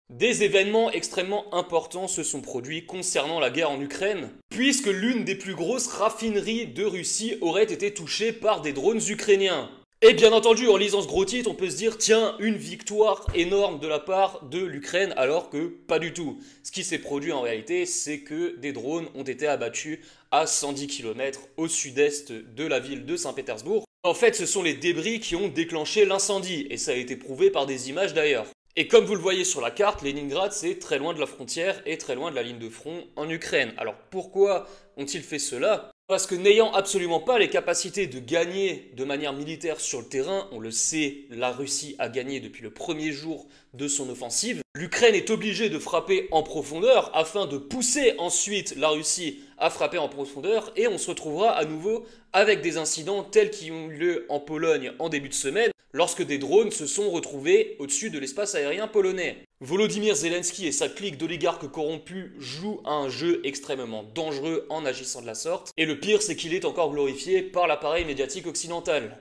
Des événements extrêmement importants se sont produits concernant la guerre en Ukraine, puisque l'une des plus grosses raffineries de Russie aurait été touchée par des drones ukrainiens. Et bien entendu, en lisant ce gros titre, on peut se dire, tiens, une victoire énorme de la part de l'Ukraine, alors que pas du tout. Ce qui s'est produit en réalité, c'est que des drones ont été abattus à 110 km au sud-est de la ville de Saint-Pétersbourg. En fait, ce sont les débris qui ont déclenché l'incendie, et ça a été prouvé par des images d'ailleurs. Et comme vous le voyez sur la carte, Leningrad c'est très loin de la frontière et très loin de la ligne de front en Ukraine. Alors pourquoi ont-ils fait cela? Parce que n'ayant absolument pas les capacités de gagner de manière militaire sur le terrain, on le sait, la Russie a gagné depuis le premier jour de son offensive, l'Ukraine est obligée de frapper en profondeur afin de pousser ensuite la Russie à frapper en profondeur et on se retrouvera à nouveau avec des incidents tels qui ont eu lieu en Pologne en début de semaine lorsque des drones se sont retrouvés au-dessus de l'espace aérien polonais. Volodymyr Zelensky et sa clique d'oligarques corrompus jouent à un jeu extrêmement dangereux en agissant de la sorte, et le pire c'est qu'il est encore glorifié par l'appareil médiatique occidental.